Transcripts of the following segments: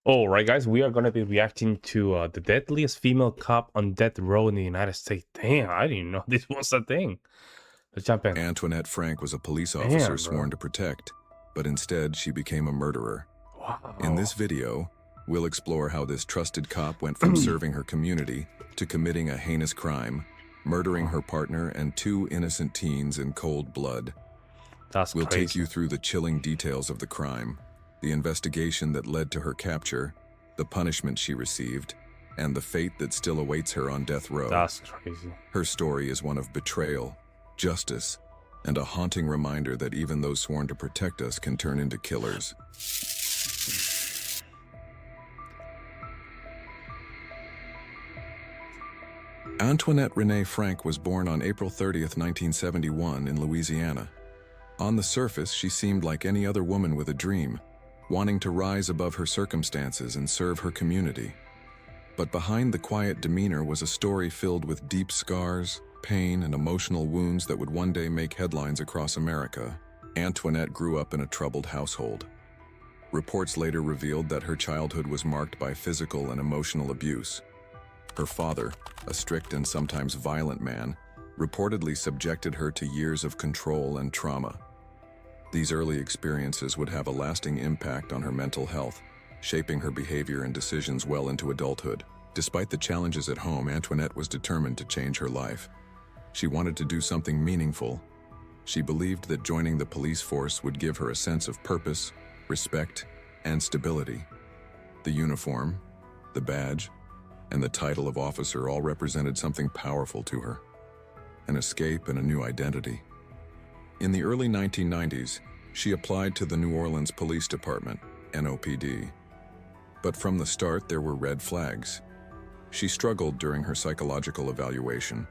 All right, guys, we are going to be reacting to the deadliest female cop on death row in the United States. Damn, I didn't know this was a thing. Let's jump in. Antoinette Frank was a police officer Damn, bro. sworn to protect, but instead she became a murderer. In Wow. this video, we'll explore how this trusted cop went from serving her community to committing a heinous crime, murdering her partner and two innocent teens in cold blood. That's We'll crazy. take you through the chilling details of the crime, the investigation that led to her capture, the punishment she received, and the fate that still awaits her on death row. That's crazy. Her story is one of betrayal, justice, and a haunting reminder that even those sworn to protect us can turn into killers. Antoinette Renee Frank was born on April 30th, 1971 in Louisiana. On the surface, she seemed like any other woman with a dream, wanting to rise above her circumstances and serve her community. But behind the quiet demeanor was a story filled with deep scars, pain, and emotional wounds that would one day make headlines across America. Antoinette grew up in a troubled household. Reports later revealed that her childhood was marked by physical and emotional abuse. Her father, a strict and sometimes violent man, reportedly subjected her to years of control and trauma. These early experiences would have a lasting impact on her mental health, shaping her behavior and decisions well into adulthood. Despite the challenges at home, Antoinette was determined to change her life. She wanted to do something meaningful. She believed that joining the police force would give her a sense of purpose, respect, and stability. The uniform, the badge, and the title of officer all represented something powerful to her, an escape and a new identity. In the early 1990s, she applied to the New Orleans Police Department, NOPD. But from the start, there were red flags. She struggled during her psychological evaluation.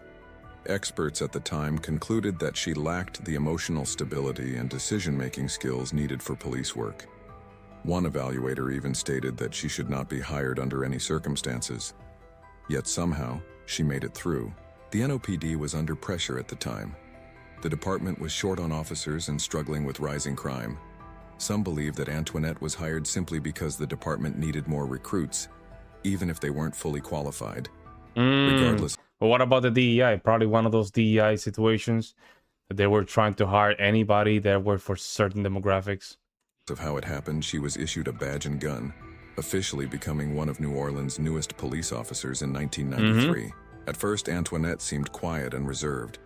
Experts at the time concluded that she lacked the emotional stability and decision-making skills needed for police work. One evaluator even stated that she should not be hired under any circumstances. Yet somehow, she made it through. The NOPD was under pressure at the time. The department was short on officers and struggling with rising crime. Some believe that Antoinette was hired simply because the department needed more recruits, even if they weren't fully qualified. Regardless But what about the DEI? Probably one of those DEI situations that they were trying to hire anybody that were for certain demographics. of how it happened, she was issued a badge and gun, officially becoming one of New Orleans' newest police officers in 1993. At first, Antoinette seemed quiet and reserved.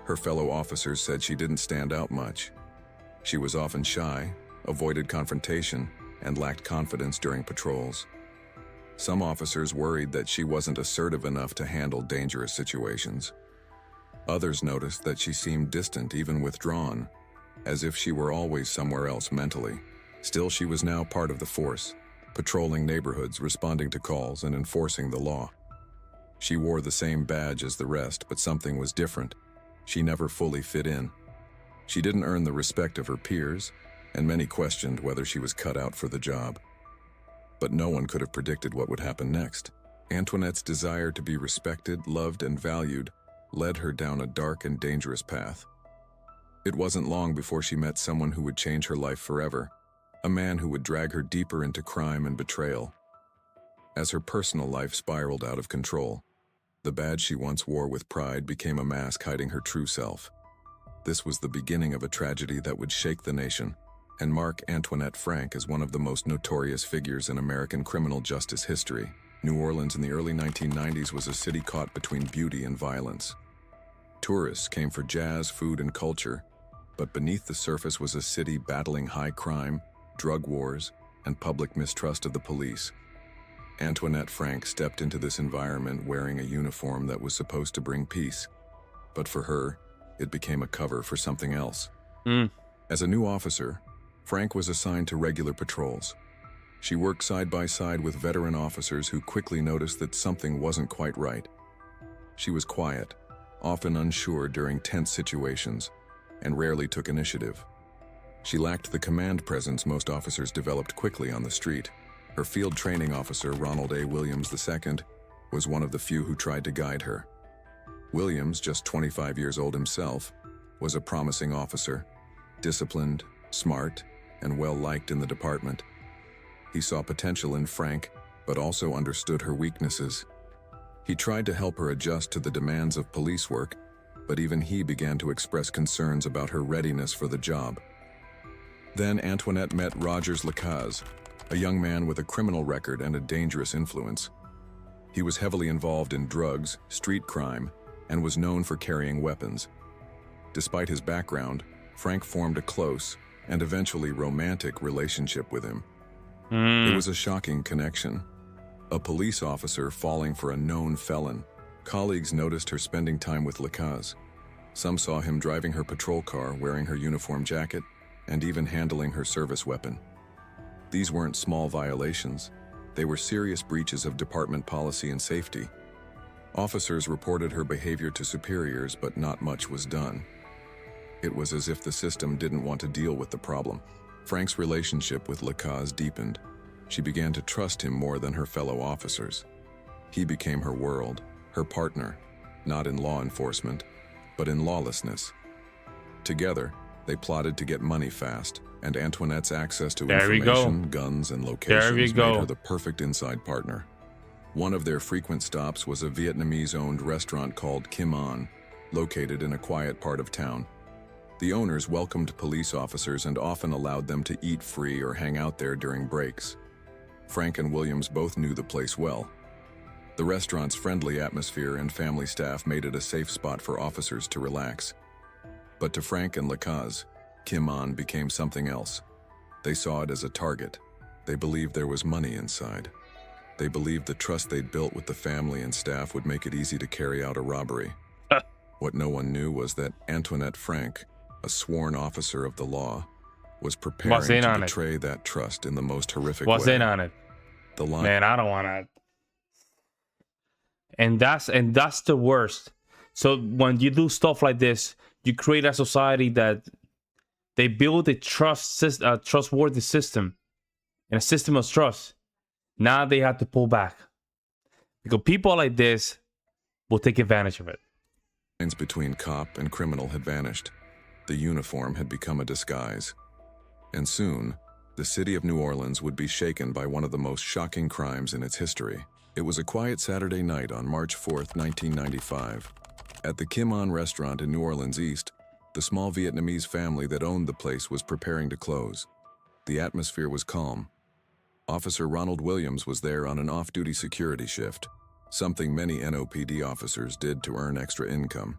Her fellow officers said she didn't stand out much. She was often shy, avoided confrontation, and lacked confidence during patrols. Some officers worried that she wasn't assertive enough to handle dangerous situations. Others noticed that she seemed distant, even withdrawn, as if she were always somewhere else mentally. Still, she was now part of the force, patrolling neighborhoods, responding to calls, and enforcing the law. She wore the same badge as the rest, but something was different. She never fully fit in. She didn't earn the respect of her peers, and many questioned whether she was cut out for the job. But no one could have predicted what would happen next. Antoinette's desire to be respected, loved, and valued led her down a dark and dangerous path. It wasn't long before she met someone who would change her life forever, a man who would drag her deeper into crime and betrayal. As her personal life spiraled out of control, the badge she once wore with pride became a mask hiding her true self. This was the beginning of a tragedy that would shake the nation and mark Antoinette Frank as one of the most notorious figures in American criminal justice history. New Orleans in the early 1990s was a city caught between beauty and violence. Tourists came for jazz, food, and culture, but beneath the surface was a city battling high crime, drug wars, and public mistrust of the police. Antoinette Frank stepped into this environment wearing a uniform that was supposed to bring peace, but for her, it became a cover for something else. As a new officer, Frank was assigned to regular patrols. She worked side by side with veteran officers who quickly noticed that something wasn't quite right. She was quiet, often unsure during tense situations, and rarely took initiative. She lacked the command presence most officers developed quickly on the street. Her field training officer, Ronald A. Williams II, was one of the few who tried to guide her. Williams, just 25 years old himself, was a promising officer, disciplined, smart, and well-liked in the department. He saw potential in Frank, but also understood her weaknesses. He tried to help her adjust to the demands of police work, but even he began to express concerns about her readiness for the job. Then Antoinette met Rogers Lacaze, a young man with a criminal record and a dangerous influence. He was heavily involved in drugs, street crime, and was known for carrying weapons. Despite his background, Frank formed a close and eventually romantic relationship with him. It was a shocking connection. A police officer falling for a known felon. Colleagues noticed her spending time with Lacaze. Some saw him driving her patrol car, wearing her uniform jacket, and even handling her service weapon. These weren't small violations. They were serious breaches of department policy and safety. Officers reported her behavior to superiors, but not much was done. It was as if the system didn't want to deal with the problem. Frank's relationship with Lacaze deepened. She began to trust him more than her fellow officers. He became her world, her partner, not in law enforcement, but in lawlessness. Together, they plotted to get money fast, and Antoinette's access to information, guns, and locations made her the perfect inside partner. One of their frequent stops was a Vietnamese-owned restaurant called Kim An, located in a quiet part of town. The owners welcomed police officers and often allowed them to eat free or hang out there during breaks. Frank and Williams both knew the place well. The restaurant's friendly atmosphere and family staff made it a safe spot for officers to relax. But to Frank and Lacaze, Kim An became something else. They saw it as a target. They believed there was money inside. They believed the trust they'd built with the family and staff would make it easy to carry out a robbery. What no one knew was that Antoinette Frank, a sworn officer of the law, was preparing to betray that trust in the most horrific way. What's in on it? The line. Man, I don't want to. And that's the worst. So when you do stuff like this, you create a society that they build a trustworthy system and a system of trust. Now they have to pull back because people like this will take advantage of it. Lines between cop and criminal had vanished. The uniform had become a disguise. And soon, the city of New Orleans would be shaken by one of the most shocking crimes in its history. It was a quiet Saturday night on March 4th, 1995. At the Kim An restaurant in New Orleans East, the small Vietnamese family that owned the place was preparing to close. The atmosphere was calm. Officer Ronald Williams was there on an off-duty security shift, something many NOPD officers did to earn extra income.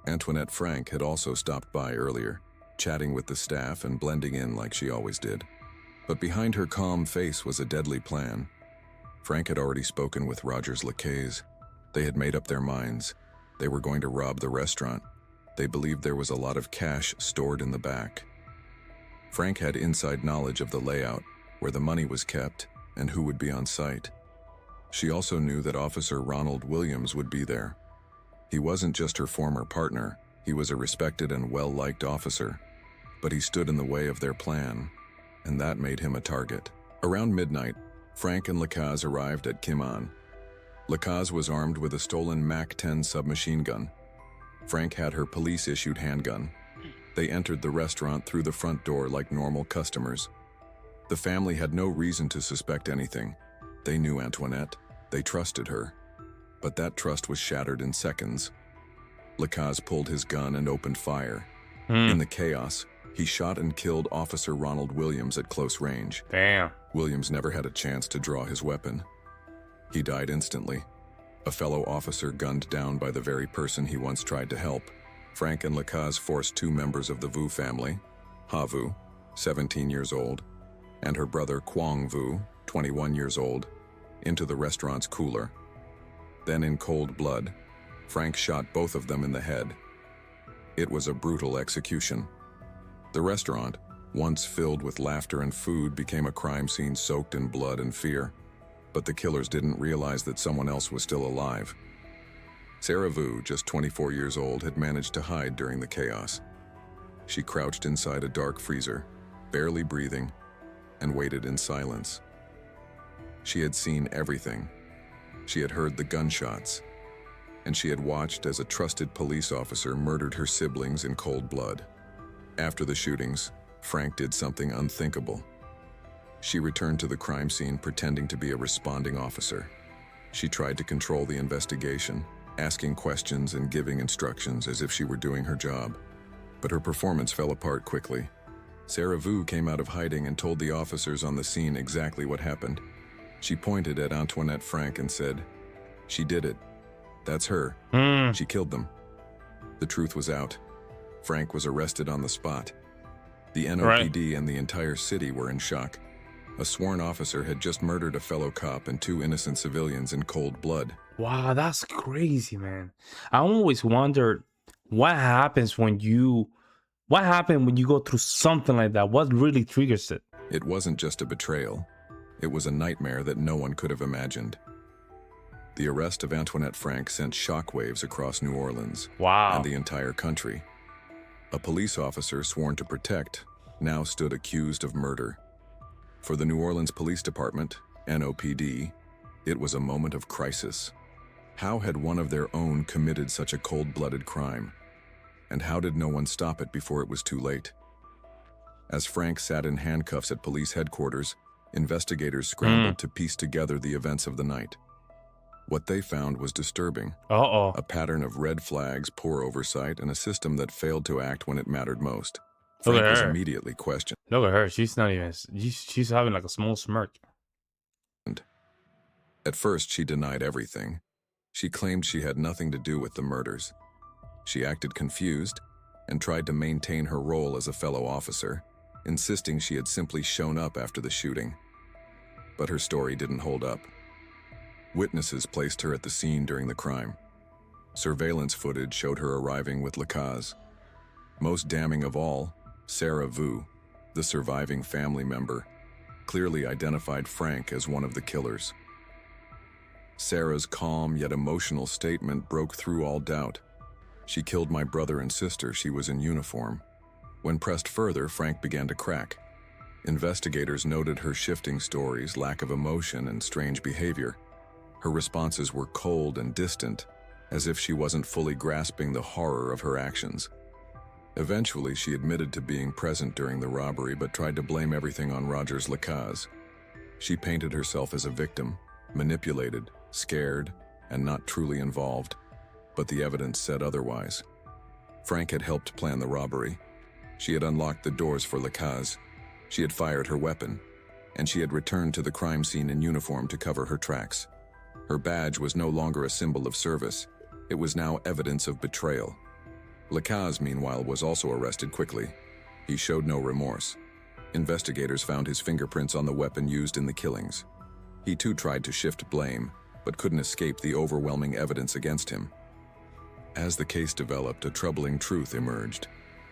Antoinette Frank had also stopped by earlier, chatting with the staff and blending in like she always did. But behind her calm face was a deadly plan. Frank had already spoken with Rogers Lacaze. They had made up their minds. They were going to rob the restaurant. They believed there was a lot of cash stored in the back. Frank had inside knowledge of the layout, where the money was kept, and who would be on site. She also knew that Officer Ronald Williams would be there. He wasn't just her former partner, he was a respected and well-liked officer. But he stood in the way of their plan, and that made him a target. Around midnight, Frank and Lacaze arrived at Kim An. Lacaze was armed with a stolen MAC-10 submachine gun. Frank had her police-issued handgun. They entered the restaurant through the front door like normal customers. The family had no reason to suspect anything. They knew Antoinette. They trusted her. But that trust was shattered in seconds. Lacaze pulled his gun and opened fire. In the chaos, he shot and killed Officer Ronald Williams at close range. Damn. Williams never had a chance to draw his weapon. He died instantly. A fellow officer gunned down by the very person he once tried to help. Frank and Lacaze forced two members of the Vu family, Ha Vu, 17 years old, and her brother Quang Vu, 21 years old, into the restaurant's cooler. Then in cold blood, Frank shot both of them in the head. It was a brutal execution. The restaurant, once filled with laughter and food, became a crime scene soaked in blood and fear. But the killers didn't realize that someone else was still alive. Sarah Vu, just 24 years old, had managed to hide during the chaos. She crouched inside a dark freezer, barely breathing, and waited in silence. She had seen everything. She had heard the gunshots, and she had watched as a trusted police officer murdered her siblings in cold blood. After the shootings, Frank did something unthinkable. She returned to the crime scene pretending to be a responding officer. She tried to control the investigation, asking questions and giving instructions as if she were doing her job. But her performance fell apart quickly. Sarah Vu came out of hiding and told the officers on the scene exactly what happened. She pointed at Antoinette Frank and said, "She did it. That's her. She killed them." The truth was out. Frank was arrested on the spot. The NOPD and the entire city were in shock. A sworn officer had just murdered a fellow cop and 2 innocent civilians in cold blood. Wow, that's crazy, man. I always wondered what happens when you go through something like that. What really triggers it? It wasn't just a betrayal. It was a nightmare that no one could have imagined. The arrest of Antoinette Frank sent shockwaves across New Orleans Wow. and the entire country. A police officer sworn to protect now stood accused of murder. For the New Orleans Police Department, NOPD, it was a moment of crisis. How had one of their own committed such a cold-blooded crime? And how did no one stop it before it was too late? As Frank sat in handcuffs at police headquarters, investigators scrambled to piece together the events of the night. What they found was disturbing. A pattern of red flags, poor oversight, and a system that failed to act when it mattered most. Look Frank at was her. immediately questioned. Look at her. She's not even. She's having like a small smirk. At first, she denied everything. She claimed she had nothing to do with the murders. She acted confused and tried to maintain her role as a fellow officer, insisting she had simply shown up after the shooting. But her story didn't hold up. Witnesses placed her at the scene during the crime. Surveillance footage showed her arriving with Lacaze. Most damning of all, Sarah Vu, the surviving family member, clearly identified Frank as one of the killers. Sarah's calm yet emotional statement broke through all doubt. "She killed my brother and sister. She was in uniform." When pressed further, Frank began to crack. Investigators noted her shifting stories, lack of emotion, and strange behavior. Her responses were cold and distant, as if she wasn't fully grasping the horror of her actions. Eventually, she admitted to being present during the robbery but tried to blame everything on Rogers Lacaze. She painted herself as a victim, manipulated, scared, and not truly involved, but the evidence said otherwise. Frank had helped plan the robbery. She had unlocked the doors for Lacaze. She had fired her weapon, and she had returned to the crime scene in uniform to cover her tracks. Her badge was no longer a symbol of service. It was now evidence of betrayal. Lacaze, meanwhile, was also arrested quickly. He showed no remorse. Investigators found his fingerprints on the weapon used in the killings. He too tried to shift blame, but couldn't escape the overwhelming evidence against him. As the case developed, a troubling truth emerged.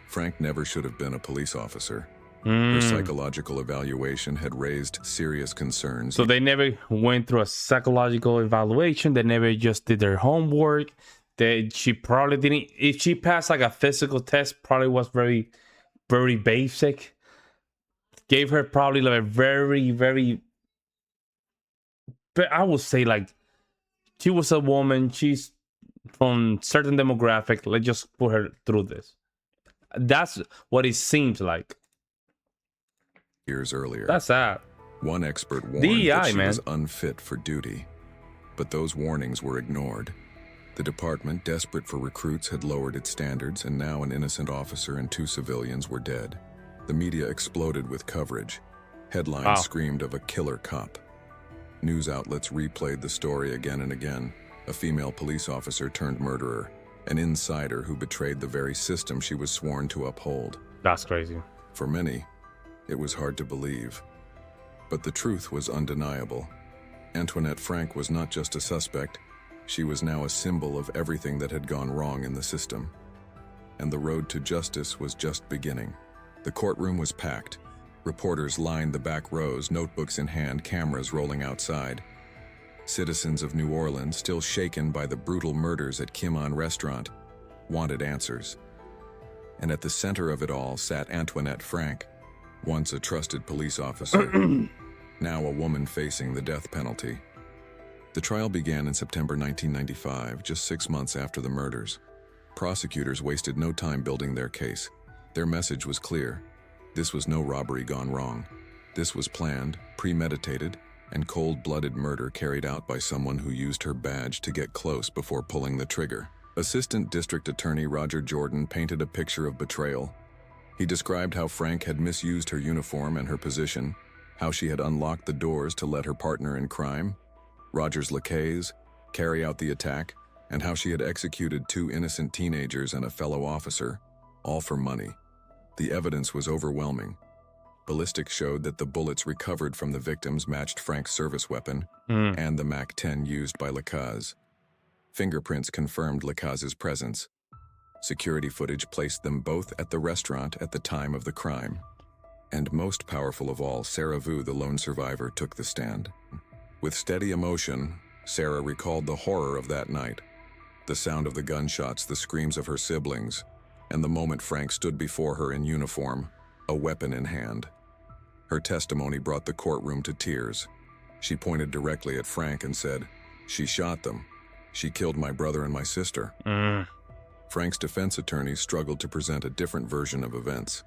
Frank never should have been a police officer. Her psychological evaluation had raised serious concerns. So they never went through a psychological evaluation. They never just did their homework. She probably didn't. If she passed like a physical test, probably was very, very basic. Gave her probably like a very, very. But I would say like she was a woman. She's from certain demographic. Let's just put her through this. That's what it seems like. Years earlier, That's sad. one expert warned DEI, that she man. was unfit for duty. But those warnings were ignored. The department, desperate for recruits, had lowered its standards, and now an innocent officer and 2 civilians were dead. The media exploded with coverage. Headlines screamed of a killer cop. News outlets replayed the story again and again. A female police officer turned murderer, an insider who betrayed the very system she was sworn to uphold. That's crazy. For many, it was hard to believe. But the truth was undeniable. Antoinette Frank was not just a suspect. She was now a symbol of everything that had gone wrong in the system. And the road to justice was just beginning. The courtroom was packed. Reporters lined the back rows, notebooks in hand, cameras rolling outside. Citizens of New Orleans, still shaken by the brutal murders at Kim On Restaurant, wanted answers. And at the center of it all sat Antoinette Frank, once a trusted police officer, now a woman facing the death penalty. The trial began in September 1995, just 6 months after the murders. Prosecutors wasted no time building their case. Their message was clear. This was no robbery gone wrong. This was planned, premeditated, and cold-blooded murder carried out by someone who used her badge to get close before pulling the trigger. Assistant District Attorney Roger Jordan painted a picture of betrayal. He described how Frank had misused her uniform and her position, how she had unlocked the doors to let her partner in crime, Roger's lackeys, carry out the attack, and how she had executed 2 innocent teenagers and a fellow officer, all for money. The evidence was overwhelming. Ballistics showed that the bullets recovered from the victims matched Frank's service weapon and the MAC-10 used by Lacaze. Fingerprints confirmed Lacaze's presence. Security footage placed them both at the restaurant at the time of the crime. And most powerful of all, Sarah Vu, the lone survivor, took the stand. With steady emotion, Sarah recalled the horror of that night, the sound of the gunshots, the screams of her siblings, and the moment Frank stood before her in uniform, a weapon in hand. Her testimony brought the courtroom to tears. She pointed directly at Frank and said, "She shot them. She killed my brother and my sister." Frank's defense attorneys struggled to present a different version of events.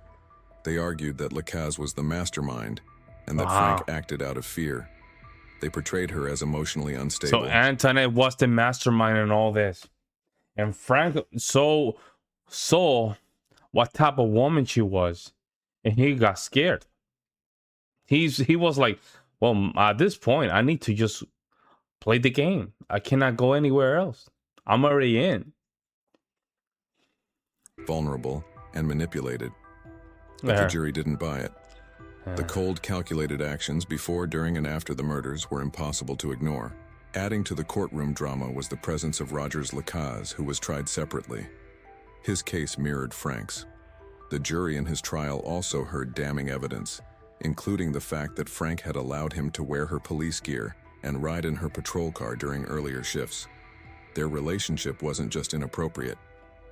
They argued that Lacaze was the mastermind and that Frank acted out of fear. They portrayed her as emotionally unstable. So Antoinette was the mastermind in all this. And Frank saw what type of woman she was. And he got scared. He was like, well, at this point, I need to just play the game. I cannot go anywhere else. I'm already in. Vulnerable and manipulated. But the jury didn't buy it. The cold, calculated actions before, during, and after the murders were impossible to ignore. Adding to the courtroom drama was the presence of Roger's Lacaze, who was tried separately. His case mirrored Frank's. The jury in his trial also heard damning evidence, including the fact that Frank had allowed him to wear her police gear and ride in her patrol car during earlier shifts. Their relationship wasn't just inappropriate,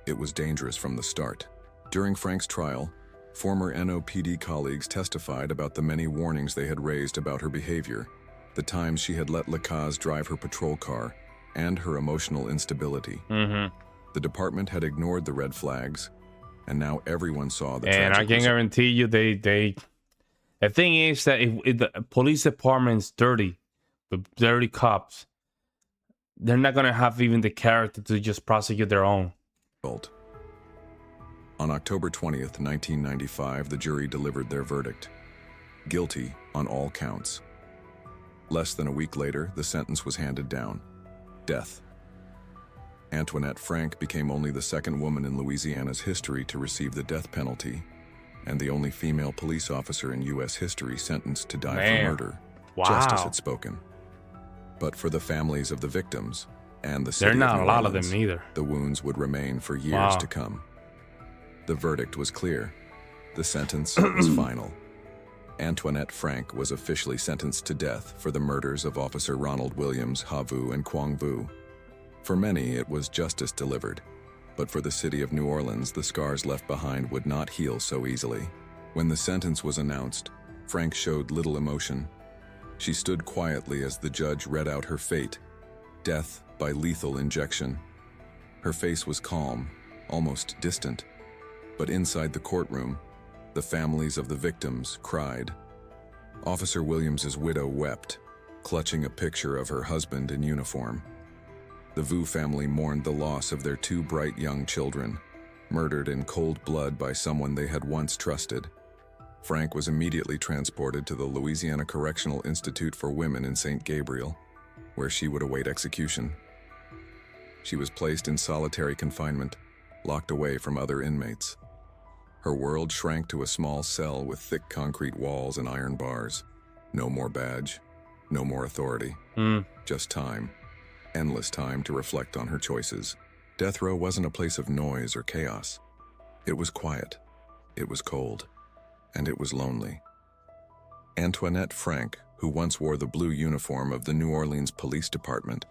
it was dangerous from the start. During Frank's trial, former NOPD colleagues testified about the many warnings they had raised about her behavior, the times she had let Lacaze drive her patrol car, and her emotional instability. The department had ignored the red flags, and now everyone saw the And I can guarantee you, the thing is that if the police department's dirty, the dirty cops, they're not gonna have even the character to just prosecute their own. On October 20th, 1995, the jury delivered their verdict. Guilty on all counts. Less than a week later, the sentence was handed down. Death. Antoinette Frank became only the second woman in Louisiana's history to receive the death penalty, and the only female police officer in U.S. history sentenced to die for murder. Justice had spoken. But for the families of the victims and the city There are not of a New lot of Orleans, them either. the wounds would remain for years to come. The verdict was clear. The sentence was final. Antoinette Frank was officially sentenced to death for the murders of Officer Ronald Williams, Ha Vu, and Quang Vu. For many, it was justice delivered. But for the city of New Orleans, the scars left behind would not heal so easily. When the sentence was announced, Frank showed little emotion. She stood quietly as the judge read out her fate, death by lethal injection. Her face was calm, almost distant. But inside the courtroom, the families of the victims cried. Officer Williams's widow wept, clutching a picture of her husband in uniform. The Vu family mourned the loss of their 2 bright young children, murdered in cold blood by someone they had once trusted. Frank was immediately transported to the Louisiana Correctional Institute for Women in St. Gabriel, where she would await execution. She was placed in solitary confinement, locked away from other inmates. Her world shrank to a small cell with thick concrete walls and iron bars. No more badge, no more authority, just time. Endless time to reflect on her choices. Death row wasn't a place of noise or chaos. It was quiet, it was cold, and it was lonely. Antoinette Frank, who once wore the blue uniform of the New Orleans Police Department,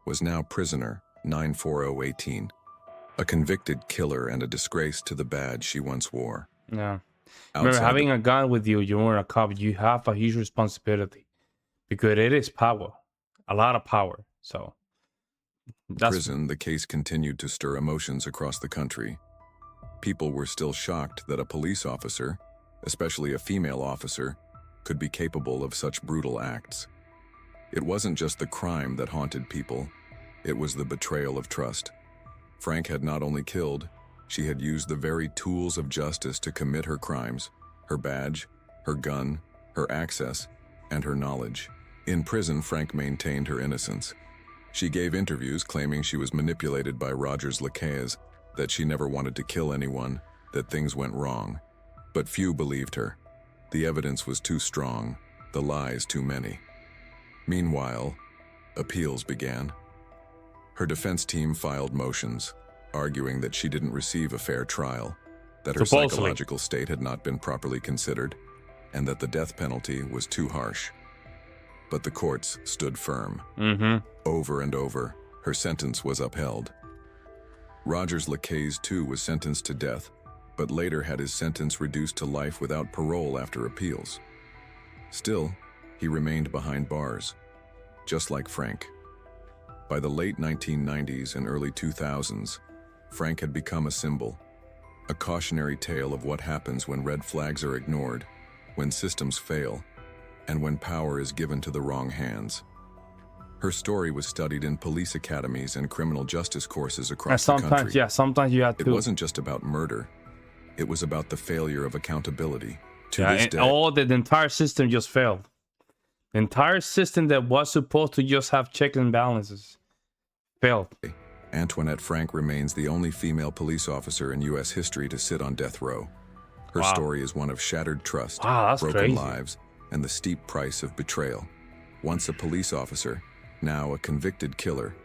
was now prisoner 94018, a convicted killer and a disgrace to the badge she once wore. Yeah. Remember, having a gun with you, you're a cop, you have a huge responsibility because it is power, a lot of power. So that's prison, the case continued to stir emotions across the country. People were still shocked that a police officer, especially a female officer, could be capable of such brutal acts. It wasn't just the crime that haunted people, it was the betrayal of trust. Frank had not only killed, she had used the very tools of justice to commit her crimes: her badge, her gun, her access, and her knowledge. In prison, Frank maintained her innocence. She gave interviews claiming she was manipulated by Rogers Lacaze, that she never wanted to kill anyone, that things went wrong. But few believed her. The evidence was too strong, the lies too many. Meanwhile, appeals began. Her defense team filed motions, arguing that she didn't receive a fair trial, that her psychological state had not been properly considered, and that the death penalty was too harsh. But the courts stood firm. Over and over, her sentence was upheld. Rogers Lacaze, too, was sentenced to death, but later had his sentence reduced to life without parole after appeals. Still, he remained behind bars, just like Frank. By the late 1990s and early 2000s, Frank had become a symbol, a cautionary tale of what happens when red flags are ignored, when systems fail, and when power is given to the wrong hands. Her story was studied in police academies and criminal justice courses across the country. Sometimes you have to. It wasn't just about murder. It was about the failure of accountability. To this day, the entire system just failed. The entire system that was supposed to just have checks and balances failed. Antoinette Frank remains the only female police officer in U.S. history to sit on death row. Her story is one of shattered trust, broken lives, and the steep price of betrayal. Once a police officer, now a convicted killer,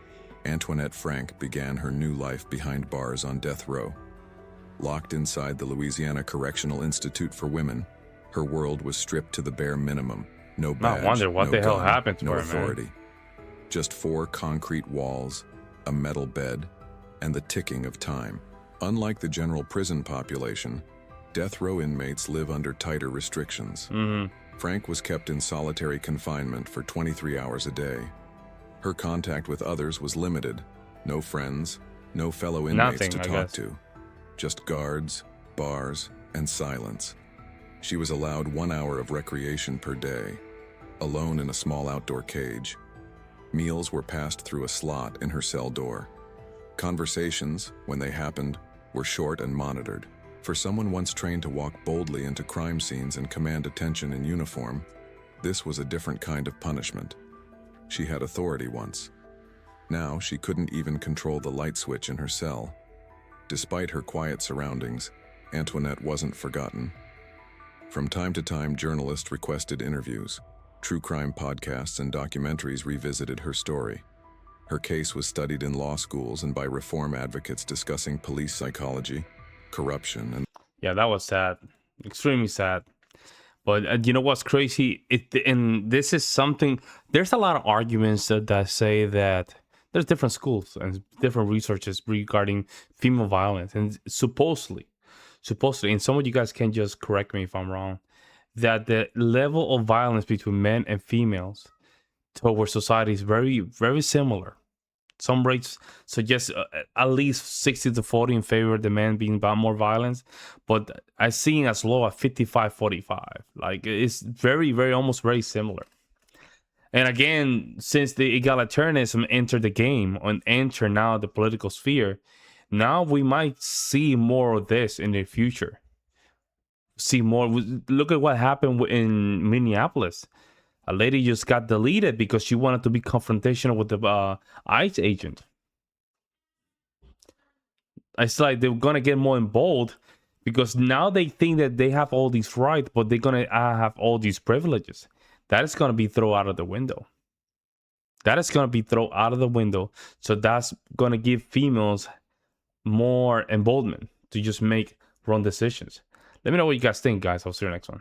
Antoinette Frank began her new life behind bars on death row. Locked inside the Louisiana Correctional Institute for Women, her world was stripped to the bare minimum. No badge, I wonder what the hell happened to no her, authority. man. Just 4 concrete walls, a metal bed, and the ticking of time. Unlike the general prison population, death row inmates live under tighter restrictions. Frank was kept in solitary confinement for 23 hours a day. Her contact with others was limited. No friends, no fellow inmates to talk to. Just guards, bars, and silence. She was allowed 1 hour of recreation per day, alone in a small outdoor cage. Meals were passed through a slot in her cell door. Conversations, when they happened, were short and monitored. For someone once trained to walk boldly into crime scenes and command attention in uniform, this was a different kind of punishment. She had authority once. Now she couldn't even control the light switch in her cell. Despite her quiet surroundings, Antoinette wasn't forgotten. From time to time, journalists requested interviews. True crime podcasts and documentaries revisited her story. Her case was studied in law schools and by reform advocates discussing police psychology, corruption, and... Yeah, that was sad. Extremely sad. But you know what's crazy? And this is something... There's a lot of arguments that say that there's different schools and different researches regarding female violence. And supposedly, and some of you guys can just correct me if I'm wrong, that the level of violence between men and females towards society is very, very similar. Some rates suggest at least 60 to 40 in favor of the men being about more violence, but I've seen as low as 55-45. Like, it's very, very, almost very similar. And again, since the egalitarianism entered the game and enter now the political sphere, now we might see more of this in the future. See more. Look at what happened in Minneapolis. A lady just got deleted because she wanted to be confrontational with the ICE agent. It's like they're gonna get more bold because now they think that they have all these rights, but they're gonna have all these privileges. That is gonna be thrown out of the window. So that's gonna give females more emboldenment to just make wrong decisions. Let me know what you guys think, guys. I'll see you next one.